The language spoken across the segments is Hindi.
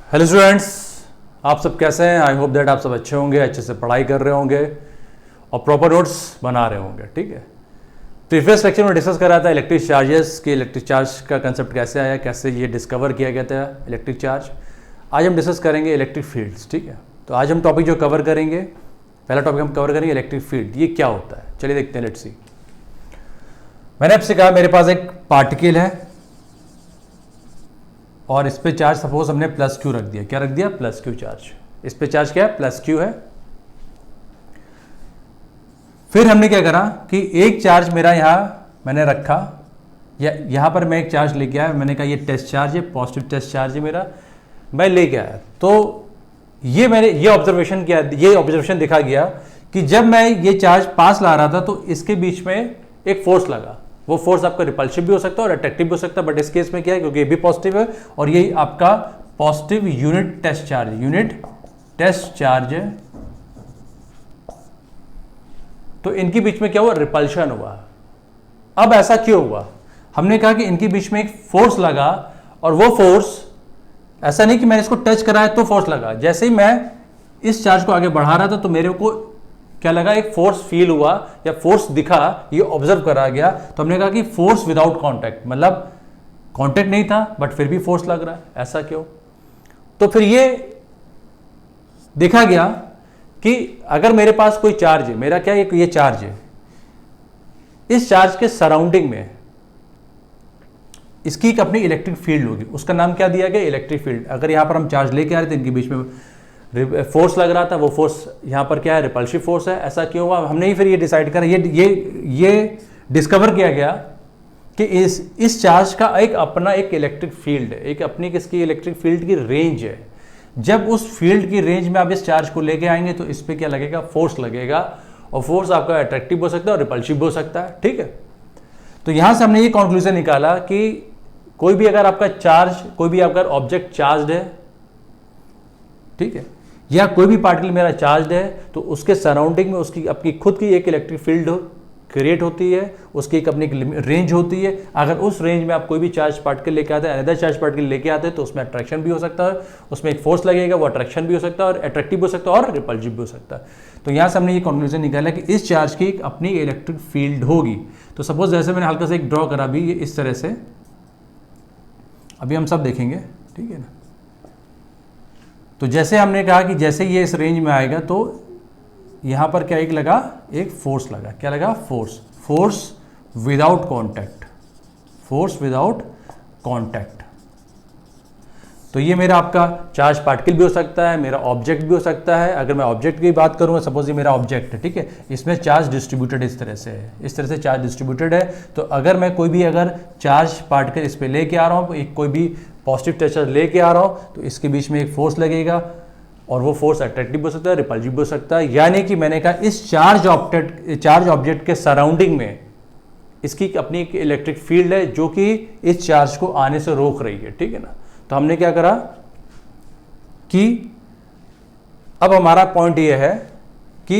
हेलो स्टूडेंट्स, आप सब कैसे हैं। आई होप दैट आप सब अच्छे होंगे, अच्छे से पढ़ाई कर रहे होंगे और प्रॉपर नोट्स बना रहे होंगे। ठीक है, प्रीवियस लेक्चर में डिस्कस कर रहा था इलेक्ट्रिक चार्जेस की, इलेक्ट्रिक चार्ज का कंसेप्ट कैसे आया, कैसे ये डिस्कवर किया गया था इलेक्ट्रिक चार्ज। आज हम डिस्कस करेंगे इलेक्ट्रिक फील्ड्स। ठीक है, तो आज हम टॉपिक जो कवर करेंगे, पहला टॉपिक हम कवर करेंगे इलेक्ट्रिक फील्ड। ये क्या होता है, चलिए देखते हैं। Let's see. मैंने आपसे कहा मेरे पास एक पार्टिकल है और इस पे चार्ज सपोज हमने प्लस क्यू रख दिया। क्या रख दिया? Plus Q charge. इस पे चार्ज क्या है? प्लस क्यू है। फिर हमने क्या करा कि एक चार्ज मेरा यहां मैंने रखा, या यहां पर मैं एक चार्ज लेके आया। मैंने कहा ये टेस्ट चार्ज है, पॉजिटिव टेस्ट चार्ज है मेरा, मैं लेके आया। तो ये मैंने ये ऑब्जर्वेशन किया, ये ऑब्जर्वेशन दिखा गया कि जब मैं ये चार्ज पास ला रहा था तो इसके बीच में एक फोर्स लगा। वो फोर्स आपका रिपल्सिव भी हो सकता है और अट्रैक्टिव भी हो सकता है, बट इस केस में क्या है, क्योंकि ये भी पॉजिटिव है और ये आपका पॉजिटिव यूनिट टेस्ट चार्ज है, तो इनके बीच में क्या हुआ? रिपल्शन हुआ। अब ऐसा क्यों हुआ? हमने कहा कि इनके बीच में एक फोर्स लगा और वो फोर्स ऐसा नहीं कि मैंने इसको टच कराया तो फोर्स लगा। जैसे ही मैं इस चार्ज को आगे बढ़ा रहा था तो मेरे को क्या लगा? एक फोर्स फील हुआ या फोर्स दिखा, ये ऑब्जर्व करा गया। तो हमने कहा कि फोर्स विदाउट कांटेक्ट, मतलब कांटेक्ट नहीं था बट फिर भी फोर्स लग रहा है। ऐसा क्यों? तो फिर ये देखा गया कि अगर मेरे पास कोई चार्ज है, मेरा क्या ये चार्ज है, इस चार्ज के सराउंडिंग में इसकी एक अपनी इलेक्ट्रिक फील्ड होगी। उसका नाम क्या दिया गया? Electric field. अगर यहां पर हम चार्ज लेके आ रहे थे, इनके बीच में फोर्स लग रहा था, वो फोर्स यहां पर क्या है? रिपल्सिव फोर्स है। ऐसा क्यों हुआ? हमने ही फिर ये डिसाइड करा, ये डिस्कवर किया गया कि इस चार्ज का एक अपना एक इलेक्ट्रिक फील्ड है, एक अपनी किसकी इलेक्ट्रिक फील्ड की रेंज है। जब उस फील्ड की रेंज में आप इस चार्ज को लेके आएंगे तो इस पर क्या लगेगा? फोर्स लगेगा, और फोर्स आपका अट्रैक्टिव हो सकता है और रिपल्सिव हो सकता है। ठीक है, तो यहां से हमने ये कंक्लूजन निकाला कि कोई भी अगर आपका चार्ज, कोई भी आपका ऑब्जेक्ट चार्ज है, ठीक है, या कोई भी पार्टिकल मेरा चार्ज है, तो उसके सराउंडिंग में उसकी अपनी खुद की एक इलेक्ट्रिक फील्ड क्रिएट होती है, उसकी एक अपनी रेंज होती है। अगर उस रेंज में आप कोई भी चार्ज पार्टिकल लेके आते हैं, अनदर चार्ज पार्टिकल लेके आते हैं, तो उसमें अट्रैक्शन भी हो सकता है, उसमें एक फोर्स लगेगा, वो अट्रैक्शन भी हो सकता है और अट्रैक्टिव हो सकता है और रिपल्सिव भी हो सकता है। तो यहां से हमने ये कंक्लूजन निकाला कि इस चार्ज की एक अपनी इलेक्ट्रिक फील्ड होगी। तो सपोज जैसे मैंने हल्का सा एक ड्रॉ करा भी, ये इस तरह से, अभी हम सब देखेंगे, ठीक है ना। तो जैसे हमने कहा कि जैसे ये इस रेंज में आएगा तो यहां पर क्या एक लगा? एक फोर्स लगा। क्या लगा? Force without contact. तो ये मेरा आपका चार्ज पार्टिकल भी हो सकता है, मेरा ऑब्जेक्ट भी हो सकता है। अगर मैं ऑब्जेक्ट की बात करूं, सपोज ये मेरा ऑब्जेक्ट है, ठीक है, इसमें चार्ज डिस्ट्रीब्यूटेड इस तरह से है, इस तरह से चार्ज डिस्ट्रीब्यूटेड है। तो अगर मैं कोई भी अगर चार्ज पार्टिकल इस पे लेके आ रहा हूं, एक कोई भी पॉजिटिव चार्ज लेके आ रहा हूं, तो इसके बीच में एक फोर्स लगेगा और वो फोर्स अट्रैक्टिव हो सकता है, रिपल्सिव हो सकता है। यानी कि मैंने कहा इस चार्ज ऑब्जेक्ट के सराउंडिंग में इसकी अपनी एक इलेक्ट्रिक फील्ड है जो कि इस चार्ज को आने से रोक रही है। ठीक है ना। तो हमने क्या करा कि अब हमारा पॉइंट ये है कि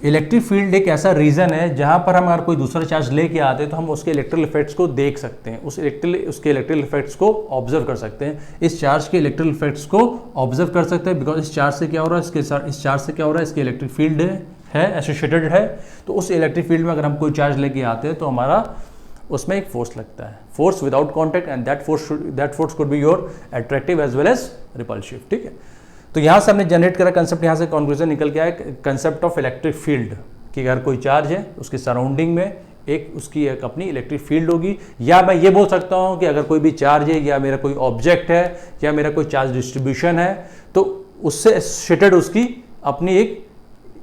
इलेक्ट्रिक फील्ड एक ऐसा रीजन है जहां पर हम अगर कोई दूसरा चार्ज लेके आते हैं तो हम उसके इलेक्ट्रिकल इफेक्ट्स को देख सकते हैं, उसके इलेक्ट्रिकल इफेक्ट्स को ऑब्जर्व कर सकते हैं, इस चार्ज के इलेक्ट्रिकल इफेक्ट्स को ऑब्जर्व कर सकते हैं। बिकॉज इस चार्ज से क्या हो रहा है, इस चार्ज से क्या हो रहा है, इसकी इलेक्ट्रिक फील्ड है, एसोसिएटेड है। तो उस इलेक्ट्रिक फील्ड में अगर हम कोई चार्ज लेके आते हैं तो हमारा उसमें एक फोर्स लगता है, force without contact, and that force could be your attractive as well as repulsive. ठीक है, तो यहां से हमने जनरेट करा कंसेप्ट, यहां से कंक्लूजन निकल के आया कंसेप्ट ऑफ इलेक्ट्रिक फील्ड कि अगर कोई चार्ज है उसके सराउंडिंग में एक उसकी एक अपनी इलेक्ट्रिक फील्ड होगी। या मैं ये बोल सकता हूं कि अगर कोई भी चार्ज है या मेरा कोई ऑब्जेक्ट है या मेरा कोई चार्ज डिस्ट्रीब्यूशन है तो उससे एसोसिएटेड उसकी अपनी एक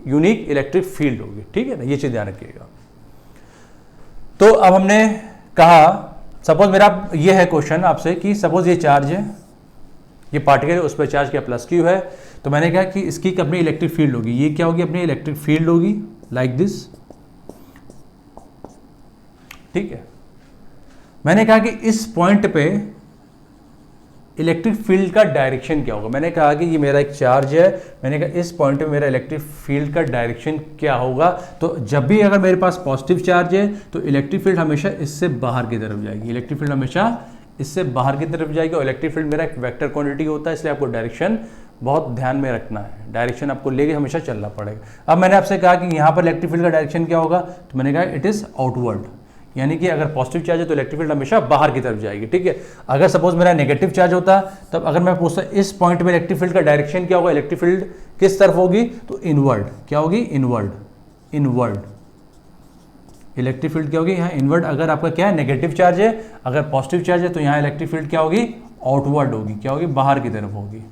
यूनिक इलेक्ट्रिक फील्ड होगी। ठीक है ना, ये चीज ध्यान रखिएगा। तो अब हमने कहा, सपोज मेरा ये है क्वेश्चन आपसे कि सपोज ये चार्ज है, ये पार्टिकल है, उस पर चार्ज क्या प्लस क्यू है। तो मैंने कहा कि इसकी अपनी इलेक्ट्रिक फील्ड होगी। ये क्या होगी? अपनी इलेक्ट्रिक फील्ड होगी लाइक दिस। ठीक है, मैंने कहा कि इस पॉइंट पे इलेक्ट्रिक फील्ड का डायरेक्शन क्या होगा। मैंने कहा कि ये मेरा एक चार्ज है, मैंने कहा इस पॉइंट पे मेरा इलेक्ट्रिक फील्ड का डायरेक्शन क्या होगा। तो जब भी अगर मेरे पास पॉजिटिव चार्ज है तो इलेक्ट्रिक फील्ड हमेशा इससे बाहर की तरफ जाएगी, इलेक्ट्रिक फील्ड हमेशा इससे बाहर की तरफ जाएगी और इलेक्ट्रिक फील्ड मेरा एक वेक्टर क्वांटिटी होता है, इसलिए आपको डायरेक्शन बहुत ध्यान में रखना है, डायरेक्शन आपको लेके हमेशा चलना पड़ेगा। अब मैंने आपसे कहा कि यहाँ पर इलेक्ट्रिक फील्ड का डायरेक्शन क्या होगा, तो मैंने कहा इट इज़ आउटवर्ड, यानी कि अगर पॉजिटिव चार्ज है तो इलेक्ट्रिक फील्ड हमेशा बाहर की तरफ जाएगी, ठीक है। अगर सपोज मेरा नेगेटिव चार्ज होता, तब अगर मैं पूछता इस पॉइंट में इलेक्ट्रिक फील्ड का डायरेक्शन क्या होगा, इलेक्ट्रिक फील्ड किस तरफ होगी, तो इनवर्ड। क्या होगी, इनवर्ड, इनवर्ड इलेक्ट्रिक फील्ड क्या होगी, यहाँ इनवर्ड। अगर आपका क्या है, नेगेटिव चार्ज है, अगर पॉजिटिव चार्ज है तो यहाँ इलेक्ट्रिक फील्ड क्या होगी, आउटवर्ड होगी। क्या होगी, बाहर की तरफ होगी,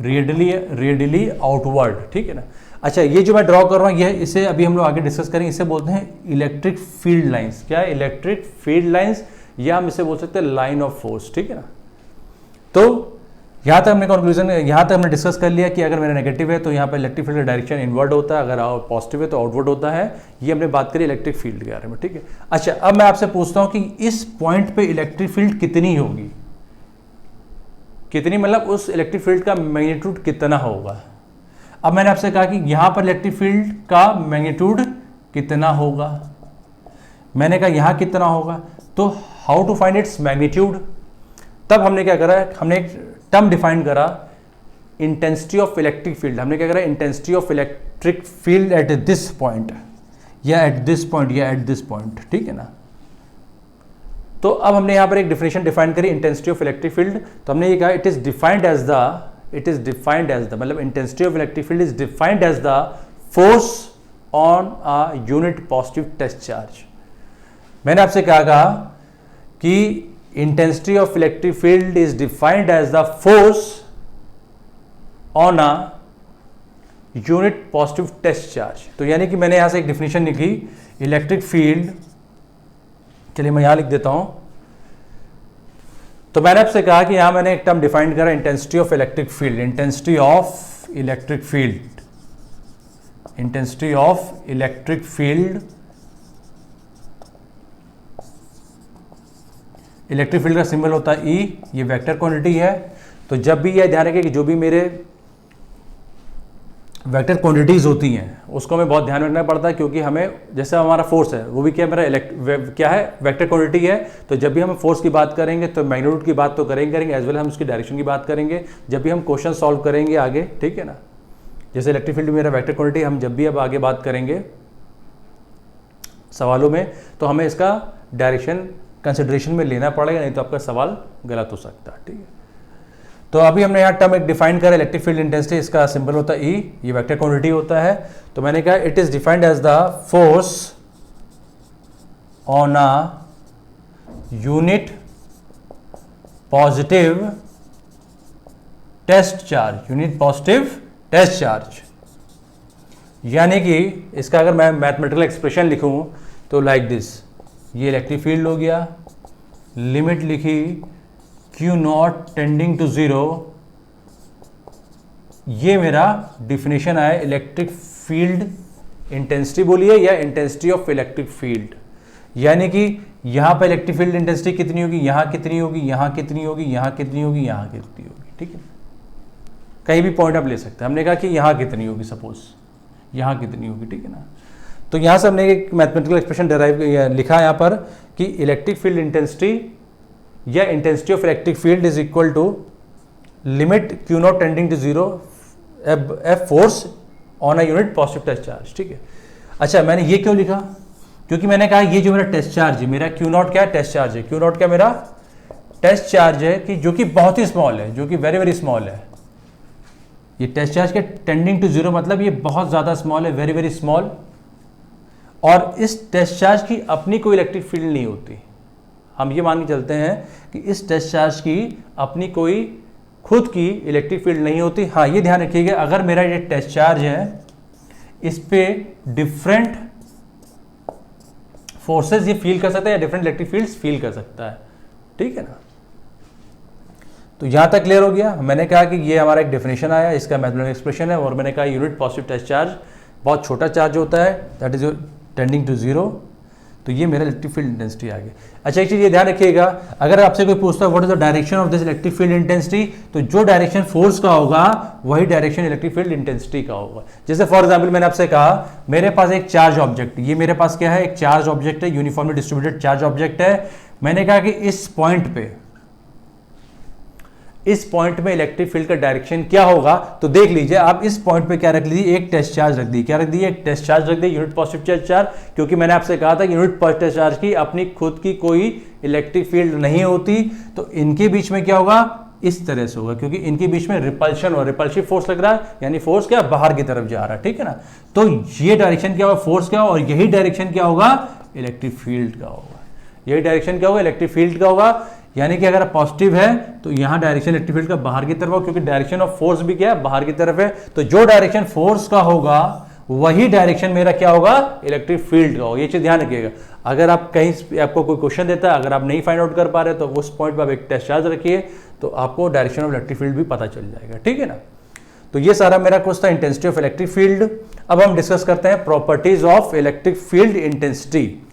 रेडियली आउटवर्ड, ठीक है ना। अच्छा, ये जो मैं ड्रॉ कर रहा हूँ, ये इसे अभी हम लोग आगे डिस्कस करेंगे, इसे बोलते हैं इलेक्ट्रिक फील्ड लाइंस। क्या है, इलेक्ट्रिक फील्ड लाइंस, या हम इसे बोल सकते हैं लाइन ऑफ फोर्स, ठीक है ना। तो यहाँ तक हमने कंक्लूजन, यहाँ तक हमने डिस्कस कर लिया कि अगर मेरा नेगेटिव है तो यहाँ पर इलेक्ट्रिक फील्ड का डायरेक्शन इनवर्ड होता है, अगर पॉजिटिव है तो आउटवर्ड होता है। ये हमने बात करी इलेक्ट्रिक फील्ड के बारे में, ठीक है। अच्छा, अब मैं आपसे पूछता हूँ कि इस पॉइंट पे इलेक्ट्रिक फील्ड कितनी होगी, कितनी मतलब उस इलेक्ट्रिक फील्ड का मैग्नीट्यूड कितना होगा। अब मैंने आपसे कहा कि यहाँ पर इलेक्ट्रिक फील्ड का मैग्नीट्यूड कितना होगा, मैंने कहा यहाँ कितना होगा, तो how to find its magnitude. तब हमने क्या करा, हमने एक टर्म डिफाइन करा, इंटेंसिटी ऑफ इलेक्ट्रिक फील्ड। हमने क्या करा, intensity of electric field at this point, या एट दिस पॉइंट, या एट दिस पॉइंट, ठीक है ना। तो अब हमने यहाँ पर एक डिफिनेशन डिफाइन करी इंटेंसिटी ऑफ इलेक्ट्रिक फील्ड। तो हमने ये कहा it is defined as the मतलब intensity of electric field is defined as the force on a unit positive test charge. मैंने आपसे कहा कि intensity of electric field is defined as the force on a unit positive test charge. तो यानी कि मैंने यहां से एक डिफिनेशन लिखी, इलेक्ट्रिक फील्ड, चलिए मैं यहां लिख देता हूं। तो मैंने आपसे कहा कि यहां मैंने एक टर्म डिफाइन करा, intensity of electric field, intensity of electric field, intensity of electric field. Electric field का सिंबल होता है E, ये वेक्टर क्वांटिटी है। तो जब भी ये ध्यान रखें कि जो भी मेरे वेक्टर क्वांटिटीज होती हैं उसको हमें बहुत ध्यान रखना पड़ता है, क्योंकि हमें जैसे हमारा फोर्स है वो भी क्या मेरा क्या है, वेक्टर क्वांटिटी है। तो जब भी हम फोर्स की बात करेंगे तो मैग्नीट्यूड की बात तो करेंगे एज वेल हम उसकी डायरेक्शन की बात करेंगे जब भी हम क्वेश्चन सॉल्व करेंगे आगे, ठीक है ना। जैसे इलेक्ट्रिक फील्ड मेरा वेक्टर क्वांटिटी, हम जब भी अब आगे बात करेंगे सवालों में तो हमें इसका डायरेक्शन कंसिडरेशन में लेना पड़ेगा, नहीं तो आपका सवाल गलत हो सकता है, ठीक है। तो अभी हमने यहाँ टर्म एक डिफाइन करा, इलेक्ट्रिक फील्ड इंटेंसिटी, इसका सिंबल होता है E, ये वेक्टर क्वांटिटी होता है। तो मैंने कहा it is defined as the force on a unit positive test charge, unit positive test charge. यानी कि इसका अगर मैं मैथमेटिकल एक्सप्रेशन लिखूं तो लाइक दिस, ये इलेक्ट्रिक फील्ड हो गया, लिमिट लिखी Q नॉट टेंडिंग टू 0, ये मेरा डिफिनेशन आया इलेक्ट्रिक फील्ड इंटेंसिटी बोलिए या इंटेंसिटी ऑफ इलेक्ट्रिक फील्ड। यानी कि यहां पर इलेक्ट्रिक फील्ड इंटेंसिटी कितनी होगी, यहां कितनी होगी, यहां कितनी होगी, यहां कितनी होगी, यहां कितनी होगी, ठीक है। कहीं भी पॉइंट आप ले सकते हैं। हमने कहा कि यहां कितनी होगी, सपोज यहां कितनी होगी, ठीक है ना। तो यहां से हमने एक मैथमेटिकल एक्सप्रेशन डिराइव लिखा यहाँ पर कि इलेक्ट्रिक फील्ड इंटेंसिटी या intensity of electric field is equal to limit Q not tending to 0 F force on a unit positive test charge, ठीक है। अच्छा, मैंने ये क्यों लिखा, क्योंकि मैंने कहा ये जो मेरा टेस्ट चार्ज है, मेरा Q नॉट क्या है, टेस्ट चार्ज है। Q नॉट क्या मेरा टेस्ट चार्ज है, कि जो कि बहुत ही स्मॉल है, जो कि वेरी वेरी स्मॉल है। ये टेस्ट चार्ज के टेंडिंग टू 0 मतलब ये बहुत ज्यादा स्मॉल है, वेरी वेरी स्मॉल। और इस टेस्ट चार्ज की अपनी कोई इलेक्ट्रिक फील्ड नहीं होती। हम ये मान के चलते हैं कि इस टेस्ट चार्ज की अपनी कोई खुद की इलेक्ट्रिक फील्ड नहीं होती। हाँ, ये ध्यान रखिएगा, अगर मेरा ये टेस्ट चार्ज है, इस पे डिफरेंट फोर्सेस ये फील कर सकता है या डिफरेंट इलेक्ट्रिक फील्ड्स फील कर सकता है, ठीक है ना। तो यहां तक क्लियर हो गया। मैंने कहा कि ये हमारा एक डेफिनेशन आया, इसका मैथमेटिकल एक्सप्रेशन है, और मैंने कहा यूनिट पॉजिटिव टेस्ट चार्ज बहुत छोटा चार्ज होता है, दैट इज टेंडिंग टू 0। तो ये मेरा इलेक्ट्रिक फील्ड इंटेंसिटी आ गई। अच्छा, एक चीज ये ध्यान रखिएगा, अगर आपसे कोई पूछता है what is the direction of this electric field intensity, तो जो डायरेक्शन फोर्स का होगा वही डायरेक्शन इलेक्ट्रिक फील्ड इंटेंसिटी का होगा। जैसे फॉर एग्जांपल मैंने आपसे कहा मेरे पास एक चार्ज ऑब्जेक्ट, ये मेरे पास क्या है, एक चार्ज ऑब्जेक्ट है, यूनिफॉर्मली डिस्ट्रीब्यूटेड चार्ज ऑब्जेक्ट है। मैंने कहा कि इस पॉइंट पे इलेक्ट्रिक फील्ड का डायरेक्शन क्या होगा, तो देख लीजिए आप इस पॉइंट पे क्या रख लीजिए, एक टेस्ट चार्ज रख दी, क्या रख दी, एक टेस्ट चार्ज रख दी, यूनिट पॉजिटिव चार्ज, क्योंकि मैंने आपसे कहा था कि यूनिट पॉजिटिव चार्ज की अपनी खुद की कोई इलेक्ट्रिक फील्ड नहीं होती, तो इनके बीच में क्या होगा, इस तरह से होगा, क्योंकि इनके बीच में रिपल्शन और रिपल्सिव फोर्स लग रहा है, यानी फोर्स क्या बाहर की तरफ जा रहा है, ठीक है ना। तो ये डायरेक्शन क्या होगा, फोर्स क्या होगा, और यही डायरेक्शन क्या होगा, इलेक्ट्रिक फील्ड का होगा। यही डायरेक्शन क्या होगा, इलेक्ट्रिक फील्ड का होगा। यानी कि अगर पॉजिटिव है तो यहां डायरेक्शन इलेक्ट्रिक फील्ड का बाहर की तरफ होगा, क्योंकि डायरेक्शन ऑफ फोर्स भी क्या है, बाहर की तरफ है। तो जो डायरेक्शन फोर्स का होगा वही डायरेक्शन मेरा क्या होगा, इलेक्ट्रिक फील्ड का होगा। ये चीज ध्यान रखिएगा। अगर आप कहीं आपको कोई क्वेश्चन देता है, अगर आप नहीं फाइंड आउट कर पा रहे तो उस पॉइंट पर आप एक टेस्ट चार्ज रखिए, तो आपको डायरेक्शन ऑफ इलेक्ट्रिक फील्ड भी पता चल जाएगा, ठीक है ना। तो ये सारा मेरा कोर्स था इंटेंसिटी ऑफ इलेक्ट्रिक फील्ड। अब हम डिस्कस करते हैं properties of electric field intensity.